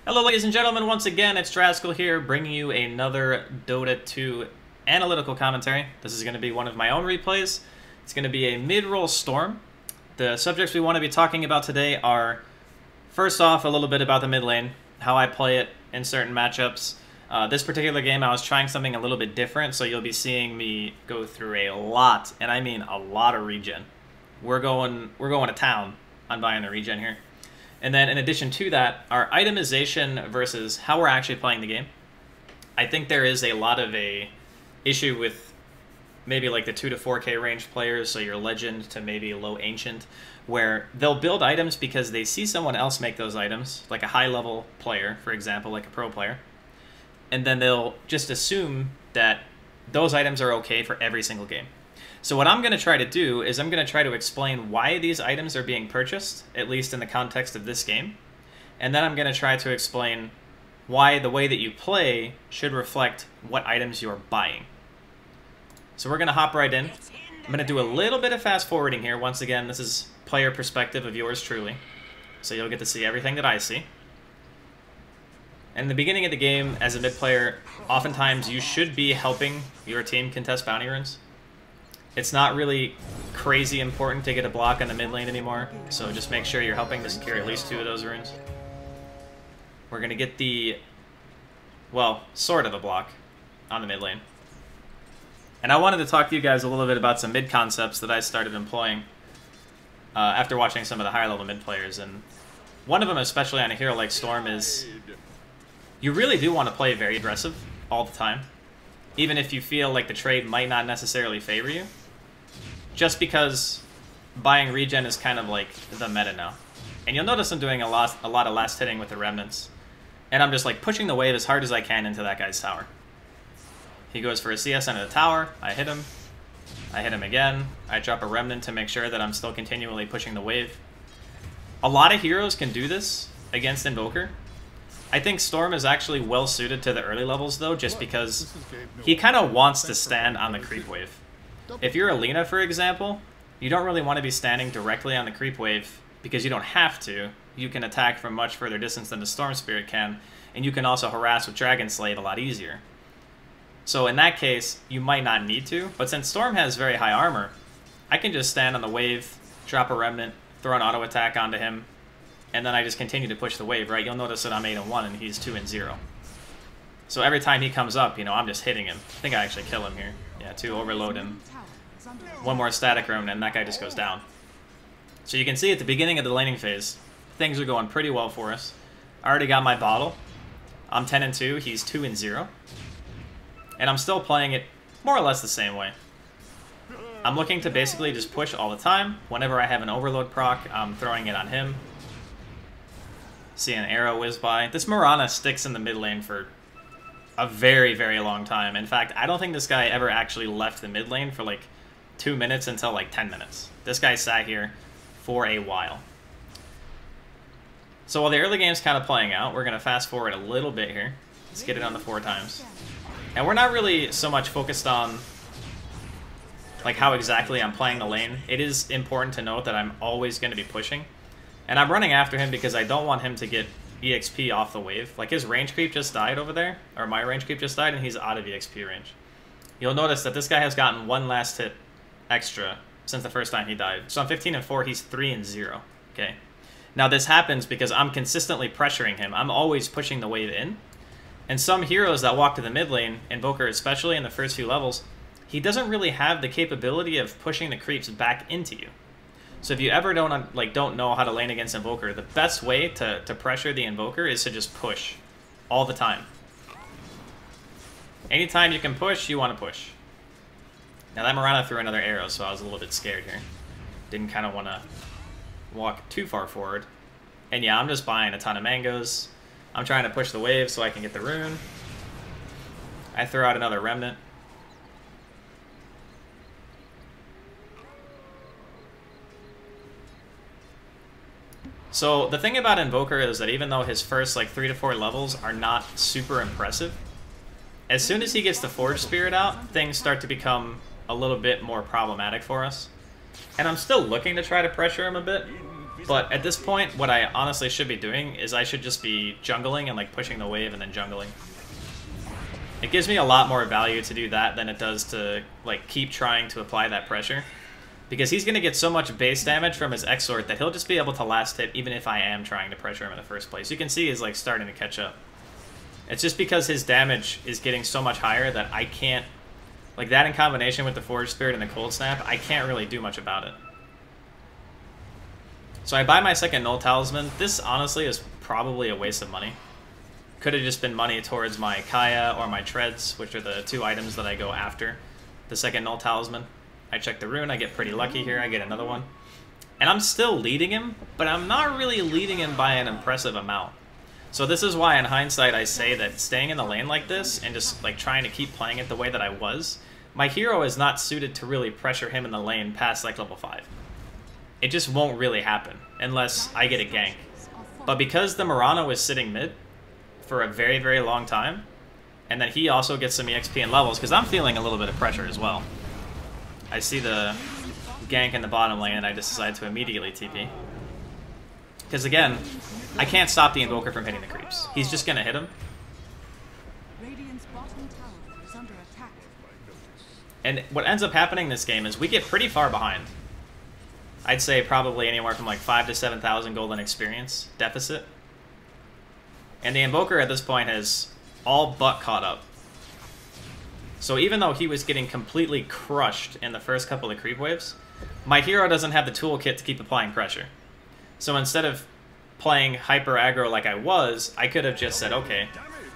Hello ladies and gentlemen, once again it's Draskyl here, bringing you another Dota 2 analytical commentary. This is going to be one of my own replays. It's going to be a mid-roll Storm. The subjects we want to be talking about today are, first off, a little bit about the mid lane, how I play it in certain matchups. This particular game I was trying something a little bit different, so you'll be seeing me go through a lot, and I mean a lot of regen. We're going to town on buying the regen here. And then in addition to that, our itemization versus how we're actually playing the game. I think there is a lot of a issue with maybe like the 2 to 4K range players, so your legend to maybe low ancient, where they'll build items because they see someone else make those items, like a high level player, for example, like a pro player. And then they'll just assume that those items are okay for every single game. So what I'm going to try to do is I'm going to try to explain why these items are being purchased, at least in the context of this game. And then I'm going to try to explain why the way that you play should reflect what items you're buying. So we're going to hop right in. I'm going to do a little bit of fast forwarding here. Once again, this is player perspective of yours truly. So you'll get to see everything that I see. And in the beginning of the game, as a mid player, oftentimes you should be helping your team contest bounty runes. It's not really crazy important to get a block on the mid lane anymore, so just make sure you're helping to secure at least 2 of those runes. We're going to get the, well, sort of a block on the mid lane. And I wanted to talk to you guys a little bit about some mid concepts that I started employing after watching some of the higher level mid players. And one of them, especially on a hero like Storm, is you really do want to play very aggressive all the time, even if you feel like the trade might not necessarily favor you. Just because buying regen is kind of like the meta now. And you'll notice I'm doing a lot of last hitting with the remnants. And I'm just like pushing the wave as hard as I can into that guy's tower. He goes for a CS into the tower, I hit him again, I drop a remnant to make sure that I'm still continually pushing the wave. A lot of heroes can do this against Invoker. I think Storm is actually well suited to the early levels though, just because he kind of wants to stand on the creep wave. If you're Alina, for example, you don't really want to be standing directly on the creep wave because you don't have to. You can attack from much further distance than the Storm Spirit can, and you can also harass with Dragon Slave a lot easier. So in that case, you might not need to, but since Storm has very high armor, I can just stand on the wave, drop a remnant, throw an auto attack onto him, and then I just continue to push the wave, right? You'll notice that I'm 8-1 and he's 2-0. So every time he comes up, you know, I'm just hitting him. I think I actually kill him here. Yeah, 2 overload him. 1 more static room, and that guy just goes down. So you can see at the beginning of the laning phase, things are going pretty well for us. I already got my bottle. I'm 10-2, he's 2-0. And I'm still playing it more or less the same way. I'm looking to basically just push all the time. Whenever I have an overload proc, I'm throwing it on him. See an arrow whiz by. This Mirana sticks in the mid lane for a very, very long time. In fact, I don't think this guy ever actually left the mid lane for like 2 minutes until like 10 minutes. This guy sat here for a while. So while the early game's kind of playing out, we're going to fast forward a little bit here. Let's get it on the 4 times. And we're not really so much focused on like how exactly I'm playing the lane. It is important to note that I'm always going to be pushing. And I'm running after him because I don't want him to get EXP off the wave. Like his range creep just died over there, or my range creep just died, and he's out of EXP range. You'll notice that this guy has gotten 1 last hit extra since the first time he died. So I'm 15-4, he's 3-0. Okay. Now this happens because I'm consistently pressuring him. I'm always pushing the wave in. And some heroes that walk to the mid lane, Invoker especially in the first few levels, he doesn't really have the capability of pushing the creeps back into you. So if you ever don't know how to lane against Invoker, the best way to pressure the Invoker is to just push all the time. Anytime you can push, you want to push. Now that Mirana threw another arrow, so I was a little bit scared here. Didn't kind of want to walk too far forward. And yeah, I'm just buying a ton of mangoes. I'm trying to push the wave so I can get the rune. I throw out another remnant. So the thing about Invoker is that even though his first like 3 to 4 levels are not super impressive, as soon as he gets the Forge Spirit out, things start to become a little bit more problematic for us. And I'm still looking to try to pressure him a bit. But at this point, what I honestly should be doing is I should just be jungling and like pushing the wave and then jungling. It gives me a lot more value to do that than it does to like keep trying to apply that pressure. Because he's going to get so much base damage from his Exort that he'll just be able to last hit even if I am trying to pressure him in the first place. You can see he's like starting to catch up. It's just because his damage is getting so much higher that I can't, like that in combination with the Forge Spirit and the Cold Snap, I can't really do much about it. So I buy my second Null Talisman. This honestly is probably a waste of money. Could have just been money towards my Kaya or my Treads, which are the two items that I go after the second Null Talisman. I check the rune, I get pretty lucky here, I get another one. And I'm still leading him, but I'm not really leading him by an impressive amount. So this is why in hindsight I say that staying in the lane like this and just like trying to keep playing it the way that I was, my hero is not suited to really pressure him in the lane past like level 5. It just won't really happen unless I get a gank. But because the Mirana was sitting mid for a very, very long time, and then he also gets some EXP and levels, because I'm feeling a little bit of pressure as well. I see the gank in the bottom lane and I just decide to immediately TP. Because again, I can't stop the Invoker from hitting the creeps. He's just going to hit him. And what ends up happening this game is we get pretty far behind. I'd say probably anywhere from like 5,000 to 7,000 golden experience deficit. And the Invoker at this point has all but caught up. So even though he was getting completely crushed in the first couple of creep waves, my hero doesn't have the toolkit to keep applying pressure. So instead of playing hyper aggro like I was, I could have just said, okay,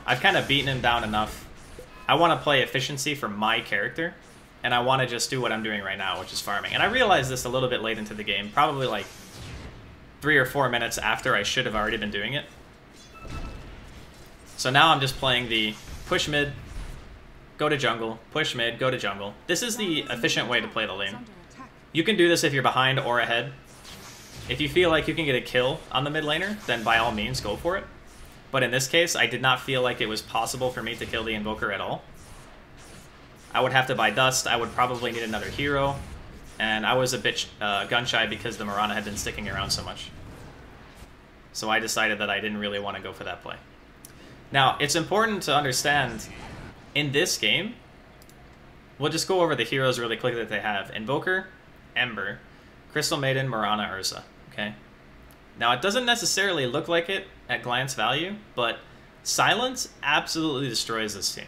I've kind of beaten him down enough. I want to play efficiency for my character, and I want to just do what I'm doing right now, which is farming. And I realized this a little bit late into the game, probably like 3 or 4 minutes after I should have already been doing it. So now I'm just playing the push mid, go to jungle, push mid, go to jungle. This is the efficient way to play the lane. You can do this if you're behind or ahead. If you feel like you can get a kill on the mid laner, then by all means go for it. But in this case, I did not feel like it was possible for me to kill the Invoker at all. I would have to buy dust, I would probably need another hero, and I was a bit gun-shy because the Mirana had been sticking around so much. So I decided that I didn't really want to go for that play. Now, it's important to understand, in this game, we'll just go over the heroes really quickly that they have. Invoker, Ember, Crystal Maiden, Mirana, Ursa. Okay. Now, it doesn't necessarily look like it at glance value, but Silence absolutely destroys this team.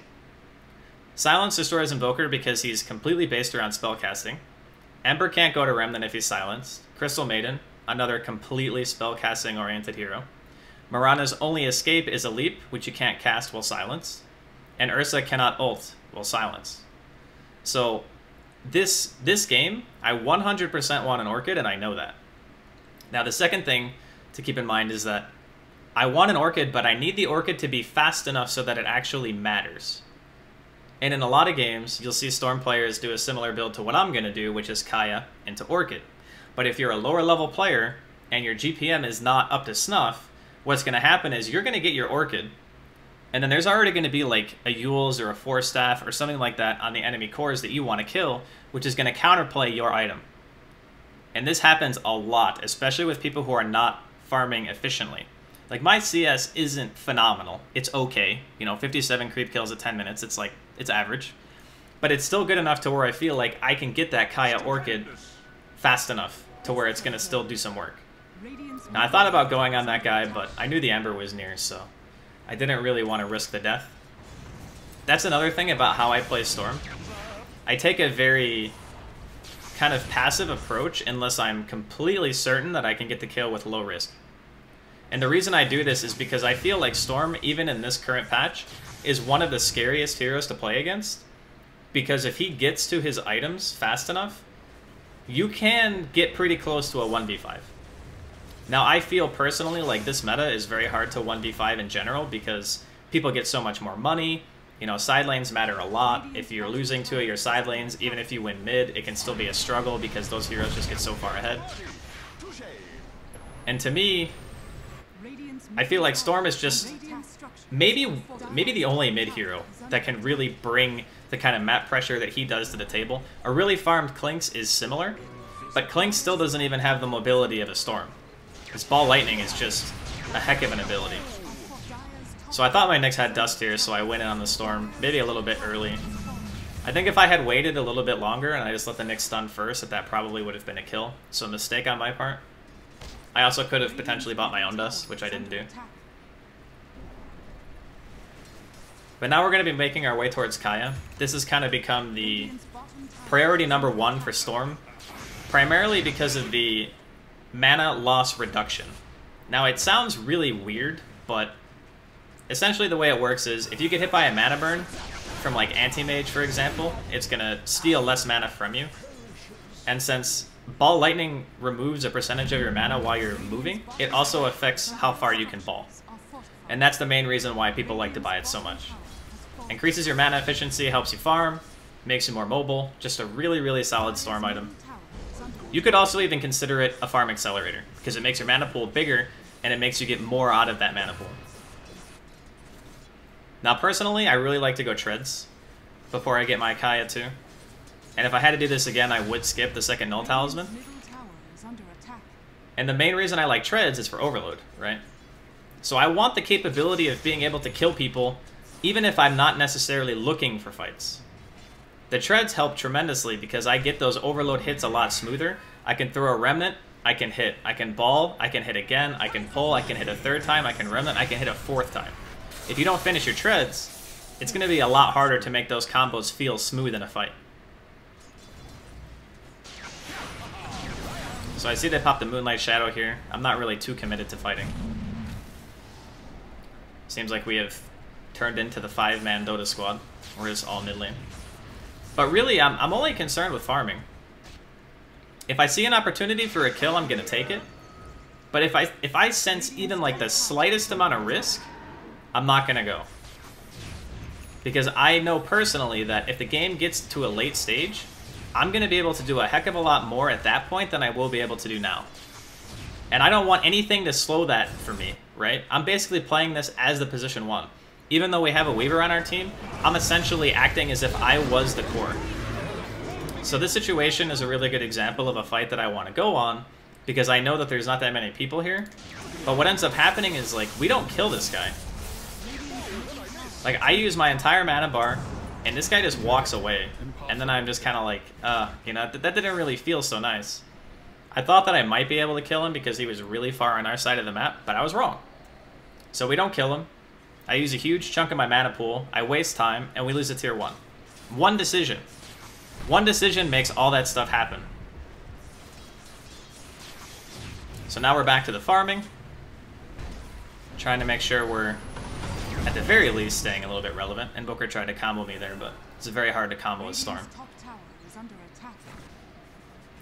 Silence destroys Invoker because he's completely based around spellcasting. Ember can't go to Remnant if he's silenced. Crystal Maiden, another completely spellcasting-oriented hero. Mirana's only escape is a leap, which you can't cast while silenced. And Ursa cannot ult while silenced. So, this game, I 100% want an Orchid, and I know that. Now, the second thing to keep in mind is that I want an Orchid, but I need the Orchid to be fast enough so that it actually matters. And in a lot of games, you'll see Storm players do a similar build to what I'm going to do, which is Kaya into Orchid. But if you're a lower level player, and your GPM is not up to snuff, what's going to happen is you're going to get your Orchid, and then there's already going to be like a Eul's or a Force Staff or something like that on the enemy cores that you want to kill, which is going to counterplay your item. And this happens a lot, especially with people who are not farming efficiently. Like, my CS isn't phenomenal. It's okay. You know, 57 creep kills at 10 minutes. It's like, it's average. But it's still good enough to where I feel like I can get that Kaya Orchid fast enough to where it's going to still do some work. Now, I thought about going on that guy, but I knew the Ember was near, so I didn't really want to risk the death. That's another thing about how I play Storm. I take a very kind of passive approach unless I'm completely certain that I can get the kill with low risk. And the reason I do this is because I feel like Storm, even in this current patch, is one of the scariest heroes to play against. Because if he gets to his items fast enough, you can get pretty close to a 1v5. Now, I feel personally like this meta is very hard to 1v5 in general because people get so much more money. You know, side lanes matter a lot. If you're losing two of your side lanes, even if you win mid, it can still be a struggle because those heroes just get so far ahead. And to me, I feel like Storm is just maybe the only mid hero that can really bring the kind of map pressure that he does to the table. A really farmed Klinx is similar, but Klinx still doesn't even have the mobility of a Storm. This Ball Lightning is just a heck of an ability. So I thought my Nyx had Dust here, so I went in on the Storm, maybe a little bit early. I think if I had waited a little bit longer and I just let the Nyx stun first, that probably would have been a kill. So a mistake on my part. I also could have potentially bought my own Dust, which I didn't do. But now we're going to be making our way towards Kaya. This has kind of become the priority #1 for Storm, primarily because of the mana loss reduction. Now it sounds really weird, but essentially the way it works is if you get hit by a mana burn from like Anti-Mage, for example, it's going to steal less mana from you. And since Ball Lightning removes a percentage of your mana while you're moving, it also affects how far you can ball. And that's the main reason why people like to buy it so much. Increases your mana efficiency, helps you farm, makes you more mobile, just a really, really solid Storm item. You could also even consider it a farm accelerator, because it makes your mana pool bigger, and it makes you get more out of that mana pool. Now personally, I really like to go Treads before I get my Kaya too. And if I had to do this again, I would skip the second Null Talisman. And the main reason I like Treads is for Overload, right? So I want the capability of being able to kill people even if I'm not necessarily looking for fights. The Treads help tremendously because I get those Overload hits a lot smoother. I can throw a Remnant, I can hit, I can ball, I can hit again, I can pull, I can hit a third time, I can Remnant, I can hit a fourth time. If you don't finish your Treads, it's going to be a lot harder to make those combos feel smooth in a fight. So I see they popped the Moonlight Shadow here. I'm not really too committed to fighting. Seems like we have turned into the 5-man Dota squad. We're just all mid lane. But really, I'm only concerned with farming. If I see an opportunity for a kill, I'm going to take it. But if I sense even like the slightest amount of risk, I'm not going to go. Because I know personally that if the game gets to a late stage, I'm going to be able to do a heck of a lot more at that point than I will be able to do now. And I don't want anything to slow that for me, right? I'm basically playing this as the position 1. Even though we have a Weaver on our team, I'm essentially acting as if I was the core. So this situation is a really good example of a fight that I want to go on, because I know that there's not that many people here. But what ends up happening is, like, we don't kill this guy. Like, I use my entire mana bar, and this guy just walks away. And then I'm just kind of like, you know, that didn't really feel so nice. I thought that I might be able to kill him because he was really far on our side of the map, but I was wrong. So we don't kill him. I use a huge chunk of my mana pool, I waste time, and we lose a tier 1. One decision. One decision makes all that stuff happen. So now we're back to the farming. Trying to make sure we're, at the very least, staying a little bit relevant. Invoker tried to combo me there, but it's very hard to combo with Storm.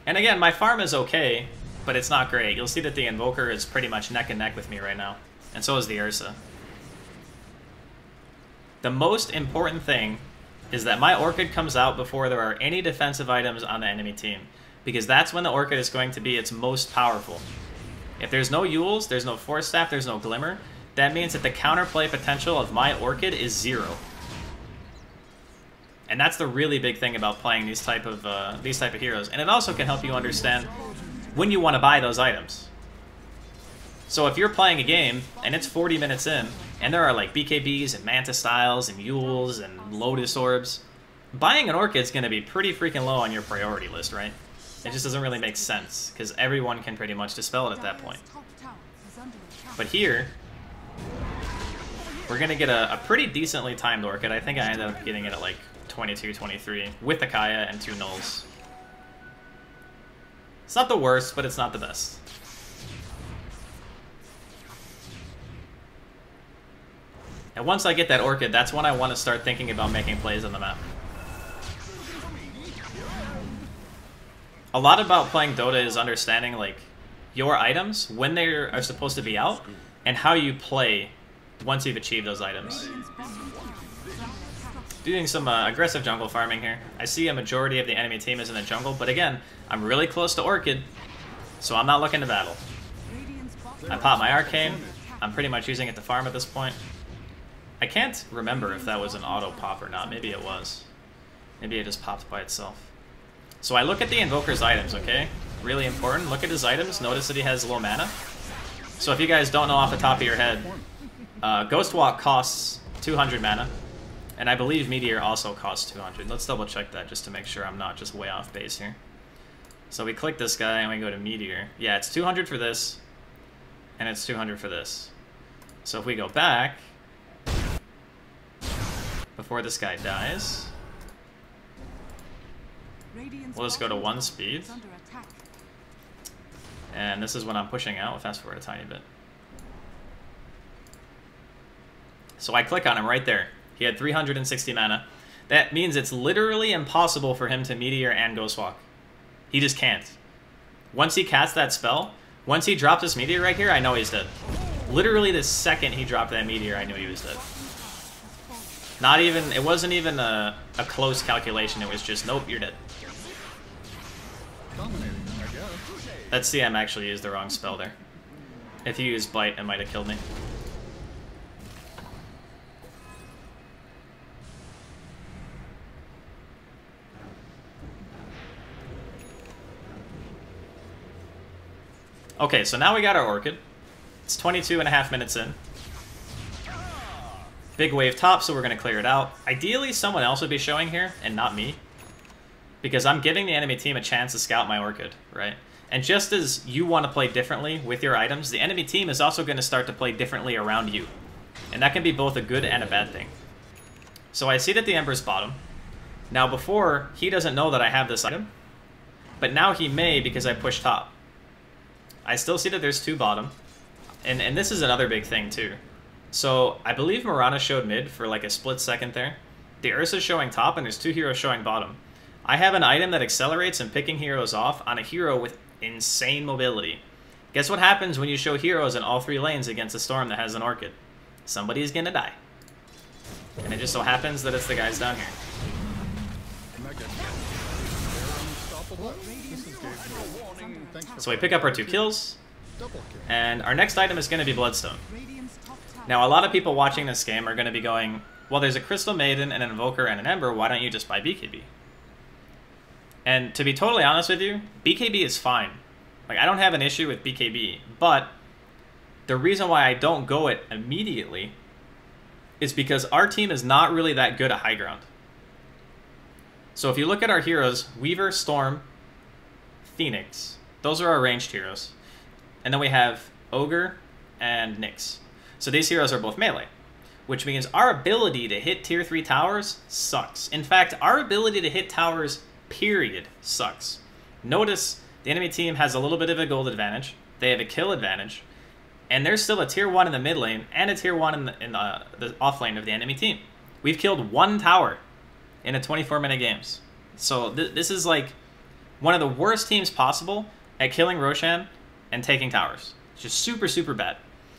And again, my farm is okay, but it's not great. You'll see that the Invoker is pretty much neck and neck with me right now. And so is the Ursa. The most important thing is that my Orchid comes out before there are any defensive items on the enemy team, because that's when the Orchid is going to be its most powerful. If there's no Yules, there's no Force Staff, there's no Glimmer, that means that the counterplay potential of my Orchid is 0. And that's the really big thing about playing these type of heroes. And it also can help you understand when you want to buy those items. So if you're playing a game, and it's 40 minutes in, and there are like BKBs and Mantis Styles and Yules and Lotus Orbs, buying an Orchid is going to be pretty freaking low on your priority list, right? It just doesn't really make sense, because everyone can pretty much dispel it at that point. But here, we're going to get a pretty decently timed Orchid. I think I ended up getting it at like 22, 23, with the Kaya and 2 Nulls. It's not the worst, but it's not the best. And once I get that Orchid, that's when I want to start thinking about making plays on the map. A lot about playing Dota is understanding, like, your items, when they are supposed to be out, and how you play once you've achieved those items. Doing some aggressive jungle farming here. I see a majority of the enemy team is in the jungle, but again, I'm really close to Orchid, so I'm not looking to battle. I pop my Arcane. I'm pretty much using it to farm at this point. I can't remember if that was an auto pop or not. Maybe it was. Maybe it just popped by itself. So I look at the Invoker's items, okay? Really important. Look at his items. Notice that he has low mana. So if you guys don't know off the top of your head, Ghost Walk costs 200 mana, and I believe Meteor also costs 200. Let's double check that just to make sure I'm not just way off base here. So we click this guy and we go to Meteor. Yeah, it's 200 for this, and it's 200 for this. So if we go back, before this guy dies, we'll just go to 1 speed. And this is when I'm pushing out. We'll fast forward a tiny bit. So I click on him right there. He had 360 mana. That means it's literally impossible for him to Meteor and Ghostwalk. He just can't. Once he casts that spell, once he drops this Meteor right here, I know he's dead. Literally the second he dropped that Meteor, I knew he was dead. Not even, it wasn't even a close calculation. It was just, nope, you're dead. That CM actually used the wrong spell there. If he used Bite, it might have killed me. Okay, so now we got our Orchid. It's 22.5 minutes in. Big wave top, so we're going to clear it out. Ideally, someone else would be showing here, and not me. Because I'm giving the enemy team a chance to scout my Orchid, right? And just as you want to play differently with your items, the enemy team is also going to start to play differently around you. And that can be both a good and a bad thing. So I see that the Ember's bottom. Now before, he doesn't know that I have this item. But now he may because I push top. I still see that there's 2 bottom. And this is another big thing too. So I believe Mirana showed mid for like a split second there. The Ursa's showing top and there's 2 heroes showing bottom. I have an item that accelerates and picking heroes off on a hero with insane mobility. Guess what happens when you show heroes in all 3 lanes against a Storm that has an Orchid? Somebody's gonna die. And it just so happens that it's the guys down here. So we pick up our 2 kills, and our next item is going to be Bloodstone. Now, a lot of people watching this game are going to be going, well, there's a Crystal Maiden, and an Invoker, and an Ember, why don't you just buy BKB? And to be totally honest with you, BKB is fine. Like, I don't have an issue with BKB, but the reason why I don't go it immediately is because our team is not really that good at high ground. So if you look at our heroes, Weaver, Storm, Phoenix, those are our ranged heroes. And then we have Ogre and Nyx. So these heroes are both melee, which means our ability to hit tier 3 towers sucks. In fact, our ability to hit towers, period, sucks. Notice the enemy team has a little bit of a gold advantage. They have a kill advantage. And there's still a tier 1 in the mid lane and a tier 1 in the off lane of the enemy team. We've killed 1 tower in a 24-minute games. So this is like one of the worst teams possible at killing Roshan and taking towers. It's just super, super bad.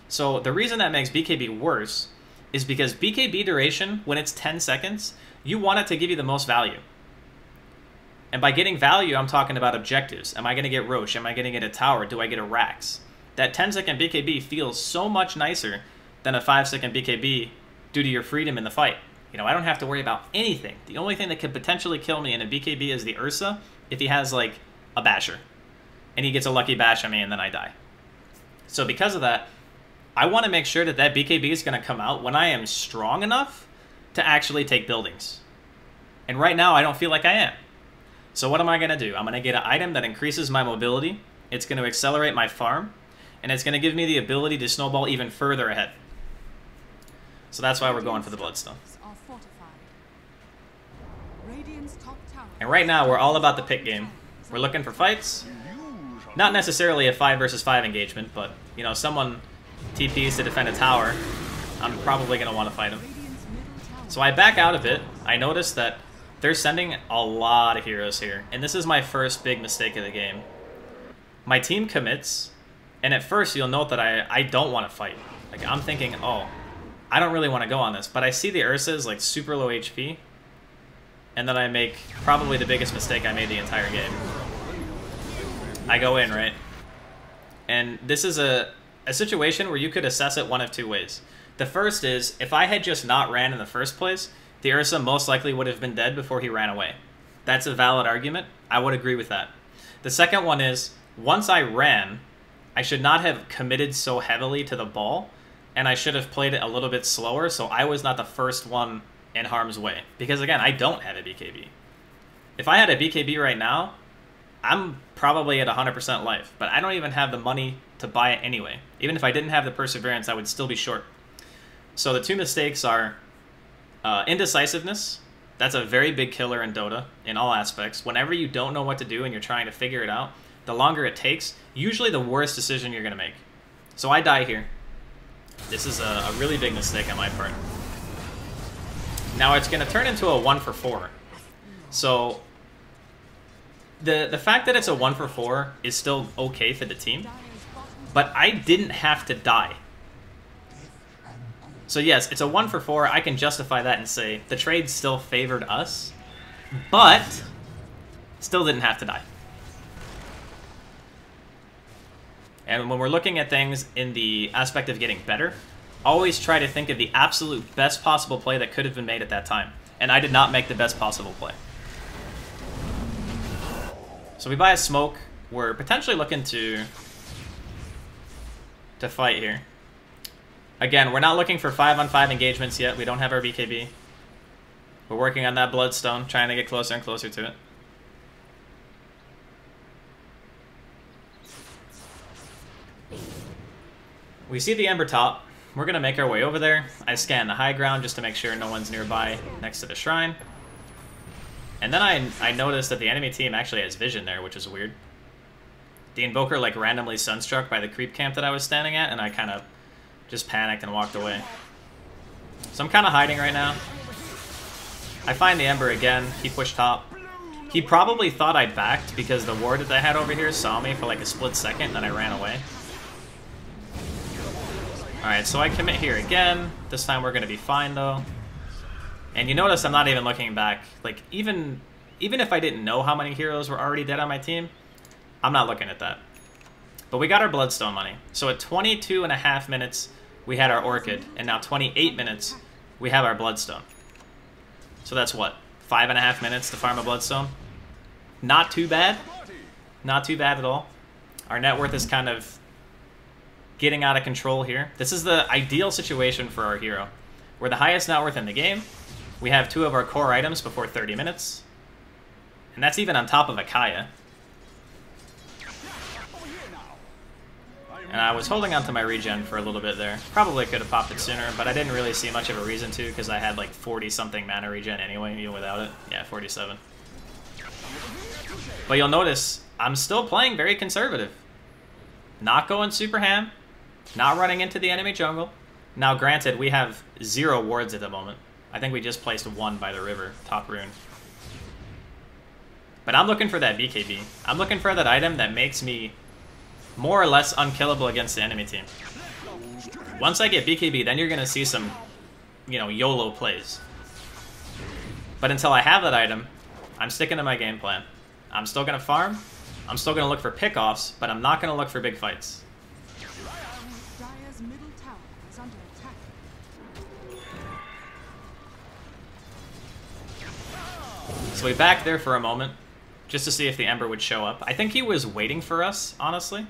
So the reason that makes BKB worse is because BKB duration, when it's 10 seconds, you want it to give you the most value. And by getting value, I'm talking about objectives. Am I going to get Rosh? Am I going to get a tower? Do I get a Rax? That 10-second BKB feels so much nicer than a 5-second BKB due to your freedom in the fight. You know, I don't have to worry about anything. The only thing that could potentially kill me in a BKB is the Ursa if he has, like, a Basher. And he gets a lucky bash on me and then I die. So because of that, I want to make sure that that BKB is going to come out when I am strong enough to actually take buildings. And right now, I don't feel like I am. So what am I going to do? I'm going to get an item that increases my mobility. It's going to accelerate my farm. And it's going to give me the ability to snowball even further ahead. So that's why we're going for the Bloodstone. And right now, we're all about the pick game. We're looking for fights. Not necessarily a 5 versus 5 engagement, but, you know, someone TPs to defend a tower, I'm probably going to want to fight him. So I back out a bit. I notice that they're sending a lot of heroes here, and this is my first big mistake of the game. My team commits, and at first you'll note that I don't want to fight. Like, I'm thinking, oh, I don't really want to go on this, but I see the Ursa is like super low HP, and then I make probably the biggest mistake I made the entire game. I go in, right? And this is a situation where you could assess it one of 2 ways. The first is, if I had just not ran in the first place, the Ursa most likely would have been dead before he ran away. That's a valid argument. I would agree with that. The second one is, once I ran, I should not have committed so heavily to the ball, and I should have played it a little bit slower so I was not the first one in harm's way. Because again, I don't have a BKB. If I had a BKB right now, I'm probably at 100% life, but I don't even have the money to buy it anyway. Even if I didn't have the perseverance, I would still be short. So the two mistakes are indecisiveness. That's a very big killer in Dota in all aspects. Whenever you don't know what to do and you're trying to figure it out, the longer it takes, usually the worst decision you're going to make. So I die here. This is a really big mistake on my part. Now it's going to turn into a 1 for 4. So the fact that it's a 1 for 4 is still okay for the team, but I didn't have to die. So yes, it's a 1 for 4. I can justify that and say the trade still favored us, but still didn't have to die. And when we're looking at things in the aspect of getting better, always try to think of the absolute best possible play that could have been made at that time. And I did not make the best possible play. So we buy a smoke. We're potentially looking to fight here. Again, we're not looking for 5-on-5 engagements yet. We don't have our BKB. We're working on that Bloodstone, trying to get closer and closer to it. We see the Ember top. We're going to make our way over there. I scan the high ground just to make sure no one's nearby next to the shrine. And then I noticed that the enemy team actually has vision there, which is weird. The Invoker like randomly sunstruck by the creep camp that I was standing at, and I kind of just panicked and walked away. So I'm kind of hiding right now. I find the Ember again. He pushed top. He probably thought I backed because the ward that I had over here saw me for like a split second, and then I ran away. Alright, so I commit here again. This time we're going to be fine, though. And you notice I'm not even looking back. Like, even if I didn't know how many heroes were already dead on my team, I'm not looking at that. But we got our Bloodstone money. So at 22.5 minutes, we had our Orchid. And now 28 minutes, we have our Bloodstone. So that's what? 5.5 minutes to farm a Bloodstone? Not too bad. Not too bad at all. Our net worth is kind of getting out of control here. This is the ideal situation for our hero. We're the highest net worth in the game. We have 2 of our core items before 30 minutes. And that's even on top of a Kaya. And I was holding on to my regen for a little bit there. Probably could have popped it sooner, but I didn't really see much of a reason to because I had like 40-something mana regen anyway, even without it. Yeah, 47. But you'll notice, I'm still playing very conservative. Not going super ham. Not running into the enemy jungle. Now, granted, we have 0 wards at the moment. I think we just placed 1 by the river, top rune. But I'm looking for that BKB. I'm looking for that item that makes me more or less unkillable against the enemy team. Once I get BKB, then you're going to see some, you know, YOLO plays. But until I have that item, I'm sticking to my game plan. I'm still going to farm. I'm still going to look for pickoffs, but I'm not going to look for big fights. So we backed there for a moment, just to see if the Ember would show up. I think he was waiting for us, honestly.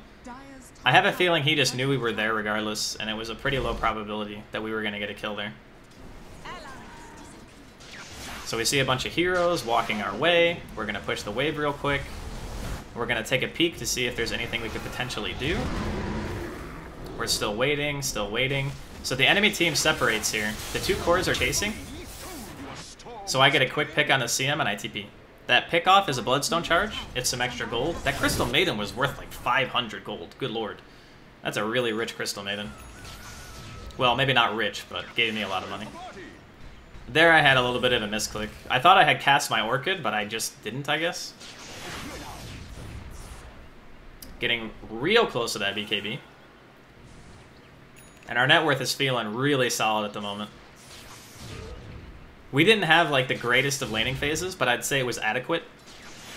I have a feeling he just knew we were there regardless, and it was a pretty low probability that we were going to get a kill there. So we see a bunch of heroes walking our way. We're going to push the wave real quick. We're going to take a peek to see if there's anything we could potentially do. We're still waiting, still waiting. So the enemy team separates here. The 2 cores are chasing. So I get a quick pick on the CM and I TP. That pick off is a Bloodstone charge. It's some extra gold. That Crystal Maiden was worth like 500 gold. Good lord. That's a really rich Crystal Maiden. Well, maybe not rich, but gave me a lot of money. There I had a little bit of a misclick. I thought I had cast my Orchid, but I just didn't, I guess. Getting real close to that BKB. And our net worth is feeling really solid at the moment. We didn't have like the greatest of laning phases, but I'd say it was adequate.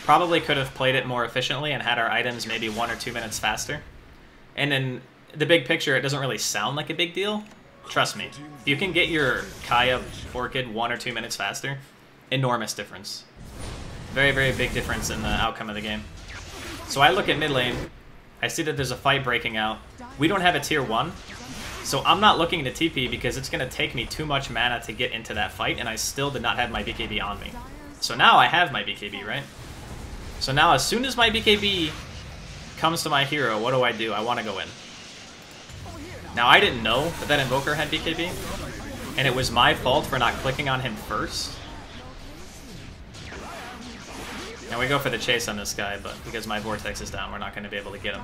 Probably could have played it more efficiently and had our items maybe 1 or 2 minutes faster. And in the big picture, it doesn't really sound like a big deal. Trust me, if you can get your Kaya Orchid 1 or 2 minutes faster, enormous difference. Very, very big difference in the outcome of the game. So I look at mid lane. I see that there's a fight breaking out. We don't have a tier 1, so I'm not looking to TP because it's going to take me too much mana to get into that fight, and I still did not have my BKB on me. So now I have my BKB, right? So now as soon as my BKB comes to my hero, what do? I want to go in. Now I didn't know that that Invoker had BKB, and it was my fault for not clicking on him first. And we go for the chase on this guy, but because my Vortex is down, we're not going to be able to get him.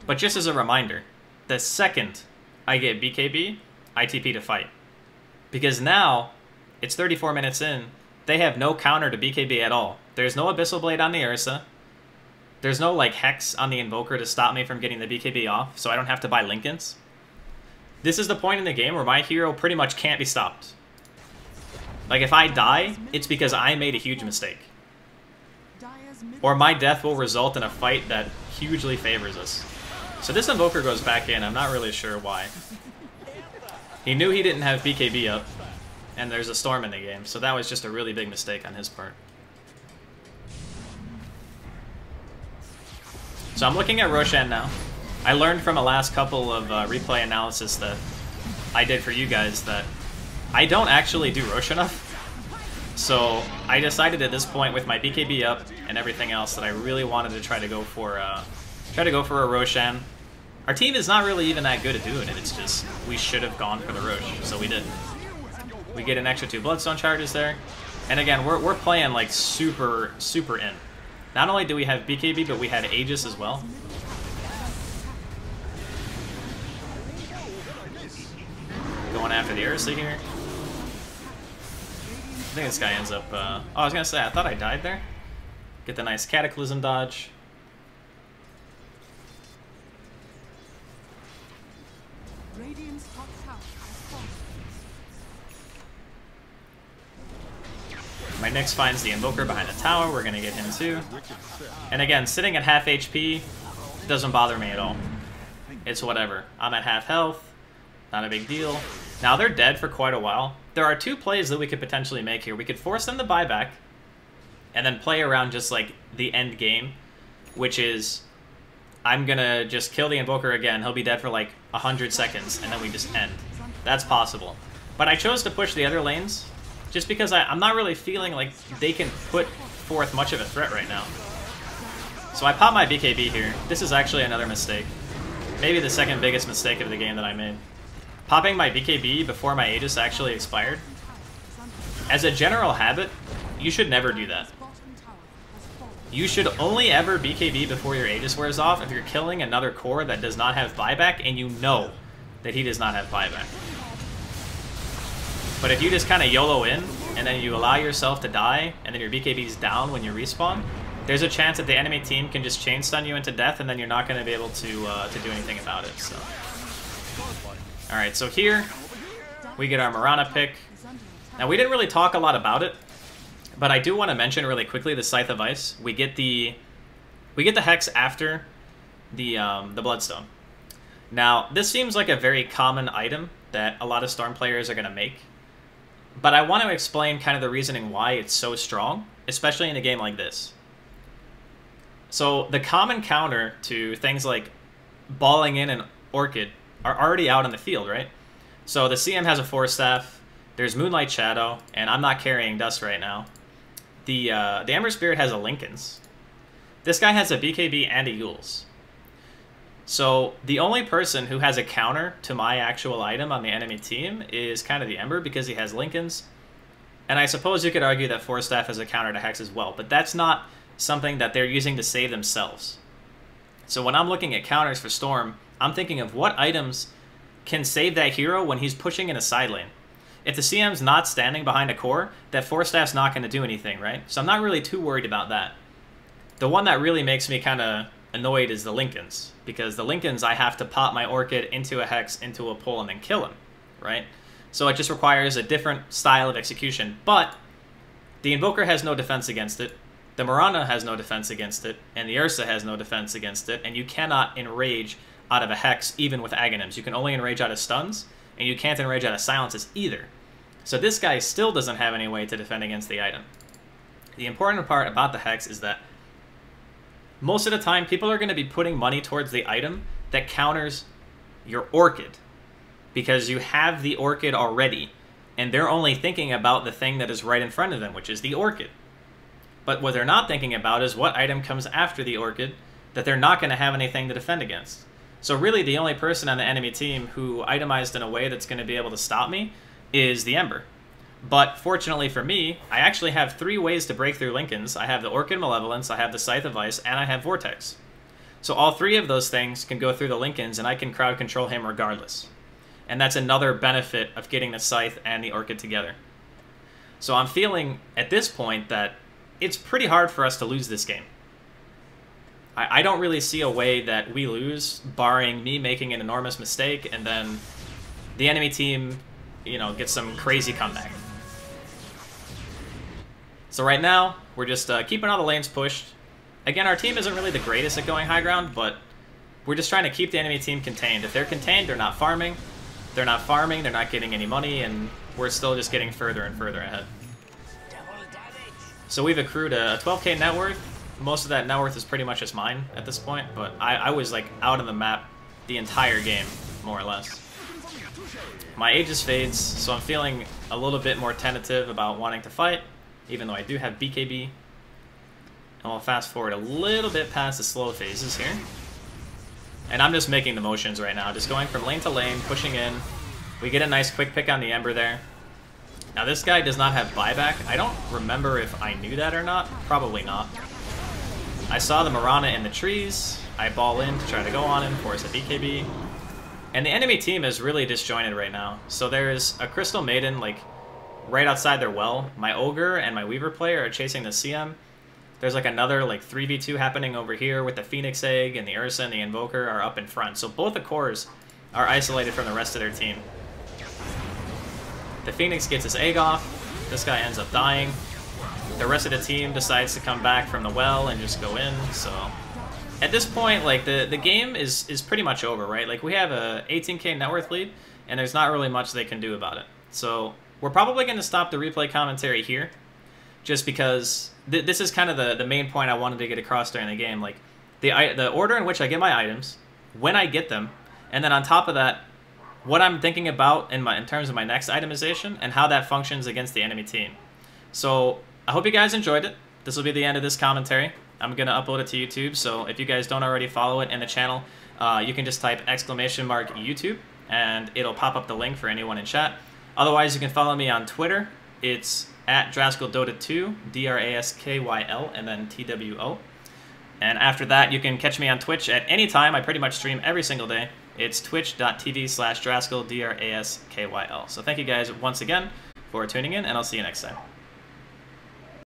But just as a reminder, the second I get BKB, I TP to fight. Because now, it's 34 minutes in, they have no counter to BKB at all. There's no Abyssal Blade on the Ursa. There's no, like, Hex on the Invoker to stop me from getting the BKB off, so I don't have to buy Linken's. This is the point in the game where my hero pretty much can't be stopped. Like, if I die, it's because I made a huge mistake. Or my death will result in a fight that hugely favors us. So this Invoker goes back in, I'm not really sure why. He knew he didn't have BKB up, and there's a Storm in the game, so that was just a really big mistake on his part. So I'm looking at Roshan now. I learned from a last couple of replay analysis that I did for you guys that I don't actually do Rosh enough. So I decided at this point with my BKB up and everything else that I really wanted to try to go for a Roshan. Our team is not really even that good at doing it. It's just we should have gone for the Rosh, so we didn't. We get an extra 2 Bloodstone charges there, and again we're playing like super in. Not only do we have BKB, but we had Aegis as well. Going after the Ursa here. I think this guy ends up... oh, I was going to say, I thought I died there. Get the nice Cataclysm dodge. My Nyx finds the Invoker behind the tower. We're going to get him too. And again, sitting at half HP doesn't bother me at all. It's whatever. I'm at half health. Not a big deal. Now, they're dead for quite a while. There are 2 plays that we could potentially make here. We could force them to buy back and then play around just like the end game, which is I'm going to just kill the Invoker again. He'll be dead for like 100 seconds, and then we just end. That's possible. But I chose to push the other lanes just because I'm not really feeling like they can put forth much of a threat right now. So I pop my BKB here. This is actually another mistake. Maybe the second biggest mistake of the game that I made. Popping my BKB before my Aegis actually expired. As a general habit, you should never do that. You should only ever BKB before your Aegis wears off if you're killing another core that does not have buyback and you know that he does not have buyback. But if you just kind of YOLO in, and then you allow yourself to die, and then your BKB is down when you respawn, there's a chance that the enemy team can just chain stun you into death, and then you're not going to be able to do anything about it. So, all right, so here we get our Mirana pick. Now we didn't really talk a lot about it, but I do want to mention really quickly the Scythe of Ice. We get the Hex after the Bloodstone. Now this seems like a very common item that a lot of Storm players are going to make, but I want to explain kind of the reasoning why it's so strong, especially in a game like this. So the common counter to things like balling in an Orchid are already out in the field, right? So the CM has a Force Staff, there's Moonlight Shadow, and I'm not carrying Dust right now. The Ember Spirit has a Linken's. This guy has a BKB and a Yule's. So the only person who has a counter to my actual item on the enemy team is kind of the Ember because he has Linken's. And I suppose you could argue that Force Staff has a counter to Hex as well, but that's not something that they're using to save themselves. So when I'm looking at counters for Storm, I'm thinking of what items can save that hero when he's pushing in a side lane. If the CM's not standing behind a core, that Force Staff's not going to do anything, right? So I'm not really too worried about that. The one that really makes me kind of annoyed is the Linken's, because the Linken's I have to pop my Orchid into a Hex, into a pull, and then kill him, right? So it just requires a different style of execution, but the Invoker has no defense against it, the Mirana has no defense against it, and the Ursa has no defense against it, and you cannot enrage out of a Hex even with Aghanims. You can only enrage out of stuns, and you can't enrage out of silences either. So this guy still doesn't have any way to defend against the item. The important part about the Hex is that most of the time people are going to be putting money towards the item that counters your Orchid, because you have the Orchid already, and they're only thinking about the thing that is right in front of them, which is the Orchid. But what they're not thinking about is what item comes after the Orchid that they're not going to have anything to defend against. So really the only person on the enemy team who itemized in a way that's going to be able to stop me is the Ember. But fortunately for me, I actually have 3 ways to break through Linken's. I have the Orchid Malevolence, I have the Scythe of Ice, and I have Vortex. So all 3 of those things can go through the Linken's, and I can crowd control him regardless. And that's another benefit of getting the Scythe and the Orchid together. So I'm feeling, at this point, that it's pretty hard for us to lose this game. I don't really see a way that we lose, barring me making an enormous mistake, and then the enemy team, you know, gets some crazy comeback. So right now, we're just keeping all the lanes pushed. Again, our team isn't really the greatest at going high ground, but we're just trying to keep the enemy team contained. If they're contained, they're not farming. They're not farming, they're not getting any money, and we're still just getting further and further ahead. So we've accrued a 12k net worth. Most of that net worth is pretty much just mine at this point, but I was like out of the map the entire game, more or less. My Aegis fades, so I'm feeling a little bit more tentative about wanting to fight, even though I do have BKB. And we'll fast forward a little bit past the slow phases here. And I'm just making the motions right now, just going from lane to lane, pushing in. We get a nice quick pick on the Ember there. Now this guy does not have buyback. I don't remember if I knew that or not. Probably not. I saw the Mirana in the trees. I ball in to try to go on him, force a BKB. And the enemy team is really disjointed right now. So there's a Crystal Maiden like right outside their well. My Ogre and my Weaver player are chasing the CM. There's like another like 3v2 happening over here with the Phoenix Egg, and the Ursa and the Invoker are up in front. So both the cores are isolated from the rest of their team. The Phoenix gets his egg off. This guy ends up dying. The rest of the team decides to come back from the well and just go in. So at this point, like the game is pretty much over, right? Like we have a 18k net worth lead, and there's not really much they can do about it. So we're probably going to stop the replay commentary here, just because this is kind of the main point I wanted to get across during the game. Like the order in which I get my items, when I get them, and then on top of that, what I'm thinking about in terms of my next itemization and how that functions against the enemy team. So I hope you guys enjoyed it. This will be the end of this commentary. I'm going to upload it to YouTube, so if you guys don't already follow it in the channel, you can just type !YouTube, and it'll pop up the link for anyone in chat. Otherwise, you can follow me on Twitter. It's at DraskyLDota2, DRASKYL, and then TWO. And after that, you can catch me on Twitch at any time. I pretty much stream every single day. It's twitch.tv/Draskyl, DRASKYL. So thank you guys once again for tuning in, and I'll see you next time.